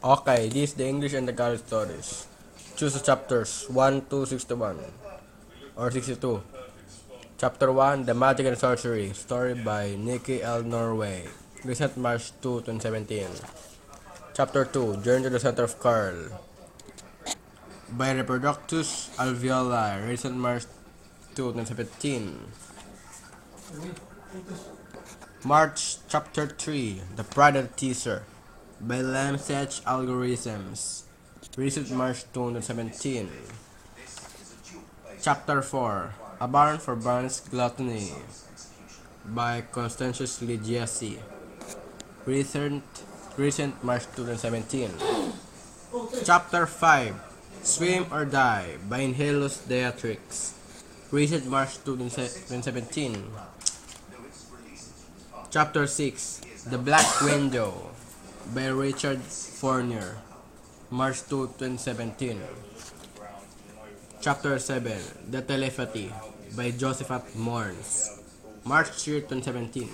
Okay, this is the English and the college stories. Choose the chapters 1 to 61 or 62. Chapter 1, The Magic and Sorcery, story by Nikki L. Norway, recent March 2, 2017. Chapter 2, Journey to the Center of Carl, by Reproductus Alveoli, recent March 2, 2017. March Chapter 3, The Pride Teaser, by Lamsech Algorithms, recent March 2017. Chapter 4, A Barn for Barnes Gluttony, by Constantius Ligiasi, recent March 2017. Chapter 5, Swim or Die, by Inhalus Deatrix, recent March 2017. Chapter 6, The Black Window, by Richard Fournier, March 2, 2017. Chapter 7, The Telepathy, by Josephat Morns, March 3, 2017.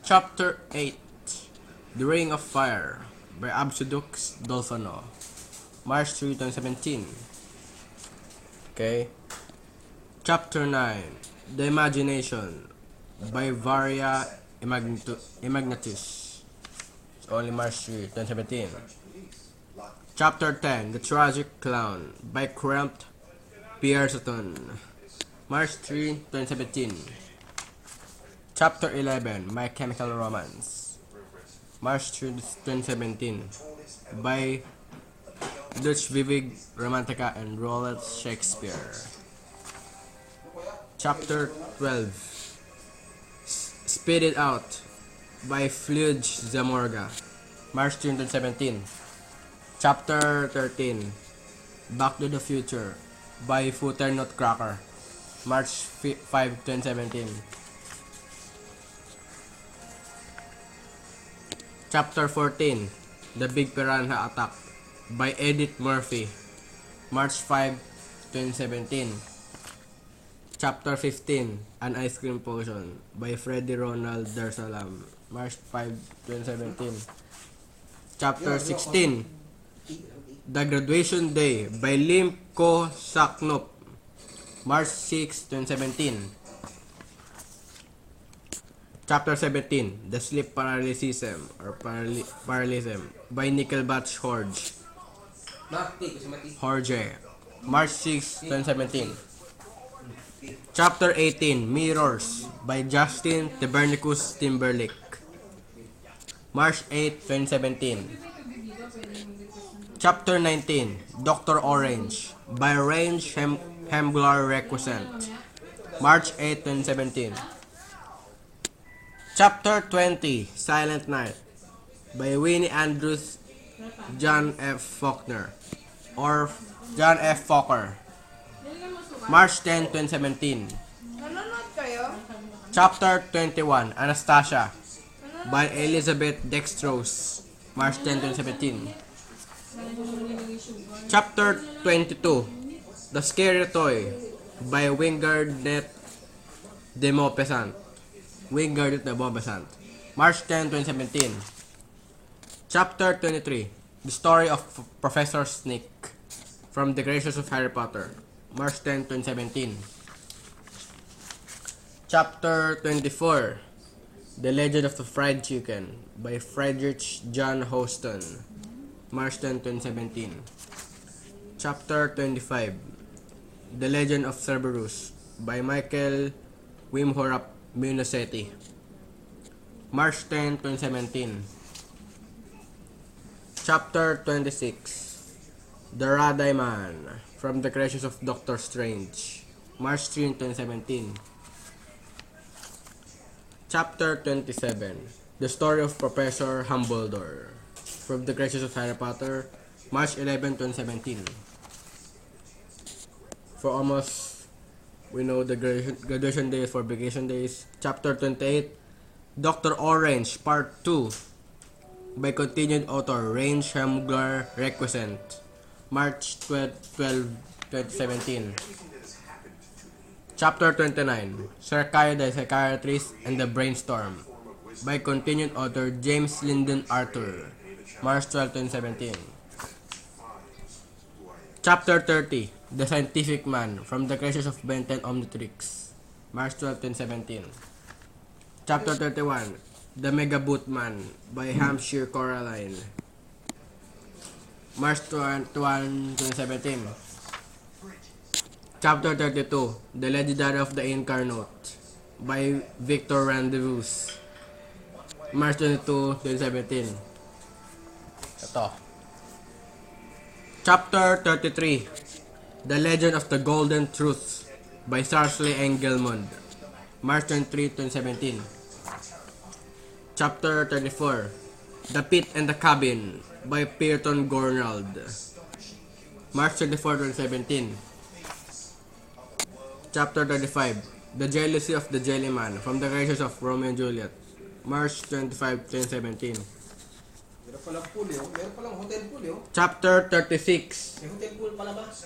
Chapter 8, The Ring of Fire, by Absudux Dolfano, March 3, 2017. Okay. Chapter 9, The Imagination, by Varia Imagnatus, only March 3, 2017. Chapter 10, The Tragic Clown, by Krempt Pierson, March 3, 2017. Chapter 11, My Chemical Romance, March 3, 2017, by Ludwig Romantica and Roland Shakespeare. Chapter 12, Spit It Out, by Fluge Zamorga, March 3, 2017. Chapter 13, Back to the Future, by Footer Nutcracker, March 5, 2017. Chapter 14, The Big Piranha Attack, by Edith Murphy, March 5, 2017. Chapter 15, An Ice Cream Potion, by Freddie Ronald Darsalam, March 5, 2017. Chapter 16, The Graduation Day, by Lim Ko Saknop, March 6, 2017. Chapter 17, The Sleep Paralysis or Paralysm, by Nickelbatch Jorge, March 6, 2017. Chapter 18, Mirrors, by Justin Tabernicus Timberlake, March 8, 2017. Chapter 19, Dr. Orange, by Range Hemglar Requisent, March 8, 2017. Chapter 20, Silent Night, by Winnie Andrews John F. Faulkner, or John F. Fokker, March 10, 2017. Chapter 21, Anastasia, by Elizabeth Dextrose, March 10, 2017. Chapter 22, The Scary Toy, by Wingard de Maupassant, March 10, 2017. Chapter 23, The Story of Professor Snake, from the Graces of Harry Potter, March 10, 2017. Chapter 24, The Legend of the Fried Chicken, by Friedrich John Houghton, March 10, 2017. Chapter 25, The Legend of Cerberus, by Michael Wimhorap Munosetti, March 10, 2017. Chapter 26, The Radai Man, from the Creations of Doctor Strange, March 3, 2017. Chapter 27, The Story of Professor Dumbledore, from the Creations of Harry Potter, March 11, 2017. For almost, we know the graduation days for vacation days. Chapter 28, Dr. Orange, Part 2, by continued author Range Hemglar Requisent, March 12, 2017. Chapter 29, Serkaya the Psychiatrist and the Brainstorm, by continued author James Lyndon Arthur, March 12, 2017. Chapter 30, The Scientific Man, From the Creatures of Ben 10 Omnitrix, March 12, 2017. Chapter 31, The Mega Boot Man, by Hampshire Coraline, March 21, 2017. Chapter 32, The Legendary of the Incarnate, by Victor Rendezvous, March 22, 2017. Ito. Chapter 33, The Legend of the Golden Truth, by Sarsley Engelmund, March 23, 2017. Chapter 34, The Pit and the Cabin, by Pearton Gornald, March 24, 2017. Chapter 35, The Jealousy of the Jellyman, From the Creatures of Romeo and Juliet, March 25, 2017. Chapter 36,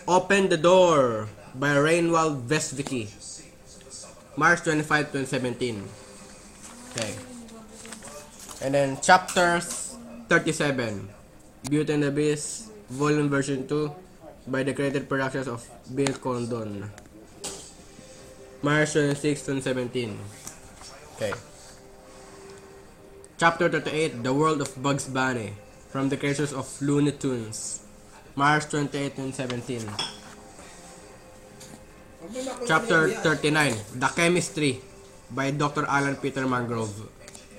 Open the Door, by Rainwald Vesvicki, March 25, 2017. Okay. And then Chapter 37, Beauty and the Beast, Volume Version 2, by the Created Productions of Bill Condon, March 26, 2017. Okay. Chapter 38, The World of Bugs Bunny, From the Creatures of Looney Tunes, March 28, 2017. Chapter 39, The Chemistry, by Dr. Alan Peter Mangrove,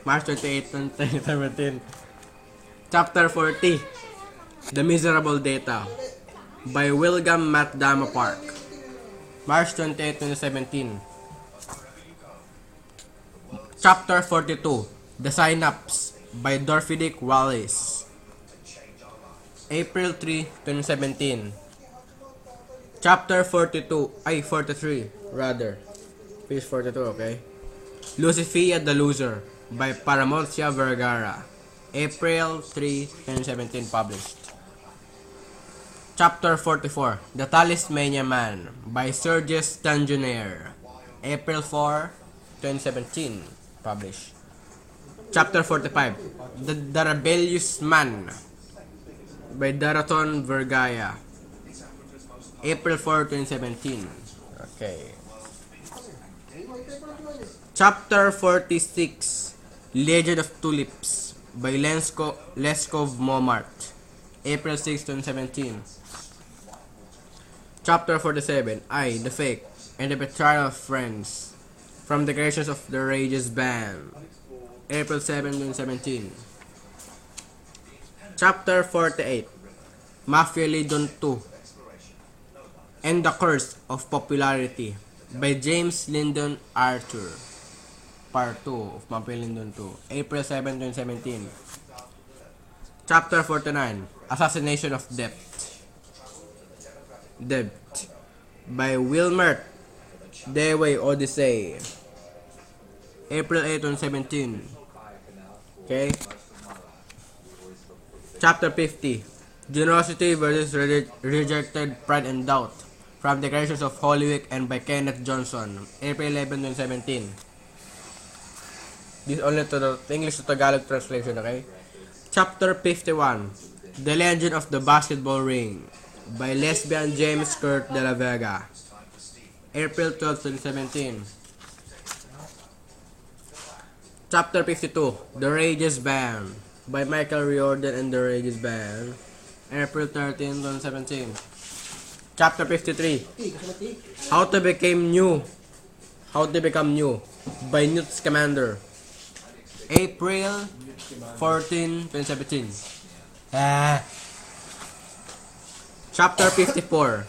March 28, 2017. Chapter 40, The Miserable Data, by William Matt Dama Park, March 28, 2017. Chapter 42, The Synapse, by Dorothy Dick Wallace, April 3, 2017. Chapter 43 rather. Page 42, okay? Lucifia the Loser, by Paramontia Vergara, April 3, 2017 published. Chapter 44, The Talismania Man, by Sergius Tanjonaire, April 4, 2017 published. Chapter 45, The Rebellious Man, by Daraton Vergaya, April 4, 2017. Okay. Chapter 46, Legend of Tulips, by Leskov Momart, April 6, 2017. Chapter 47, I, the Fake, and the Betrayal of Friends, From the Creations of the Rage's Band, April 7, 2017. Chapter 48, Mafia Lidon 2, and the Curse of Popularity, by James Lyndon Arthur, Part 2 of Mafia Lidon 2, April 7, 2017. Chapter 49, Assassination of Debt, by Wilmert Dewey Odyssey, April 8, 2017. Okay. Chapter 50, Generosity versus Rejected Pride and Doubt, From the Creations of Holywick and by Kenneth Johnson, April 11, 2017. This only to the English to Tagalog translation, okay? Chapter 51, The Legend of the Basketball Ring, by lesbian James Kurt de la Vega, April 12, 2017. Chapter 52, The Rage's Band, by Michael Riordan and the Rage's Band, April 13, 2017. Chapter 53, How to Become New, by Newt Scamander, April 14, 2017. Chapter 54,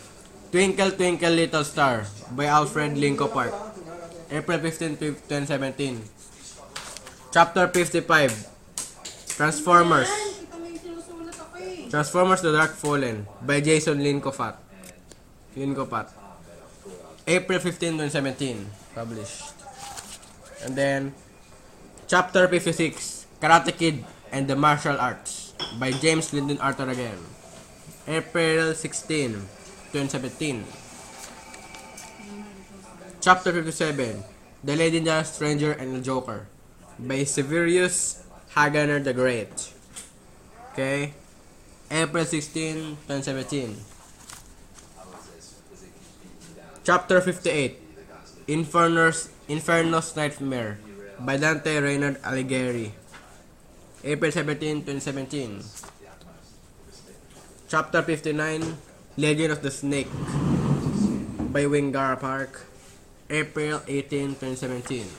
Twinkle Twinkle Little Star, by Alfred Linko Park, April 15, 2017. Chapter 55, Transformers, The Dark Fallen, by Jason Linkopat, April 15, 2017 published. And then Chapter 56, Karate Kid and the Martial Arts, by James Lyndon Arthur again, April 16, 2017. Chapter 57, The Legendary Stranger and the Joker, by Severus Haganer the Great, Okay. April 16, 2017. Chapter 58. Inferno's Nightmare by Dante Reynard Alighieri. April 17, 2017. Chapter 59. Legend of the Snake by Wingara Park. April 18, 2017.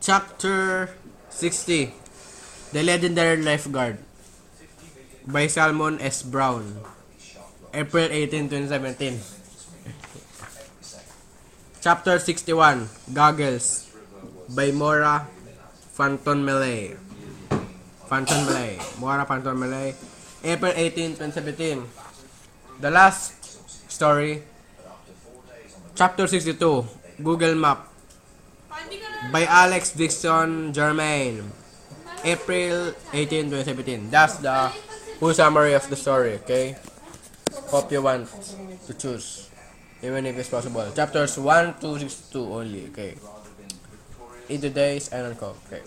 Chapter 60. The Legendary Lifeguard by Salmon S. Brown. April 18, 2017. Chapter 61. Goggles by Mora Fantonmelay. Mora Fantonmelay. April 18, 2017. The last story. Chapter 62. Google Map by Alex Dixon Germain. April 18, 2017. That's the full summary of the story, okay? Hope you want to choose, even if it's possible. Chapters 1 to 62 only, okay? In today's Island Cove, okay?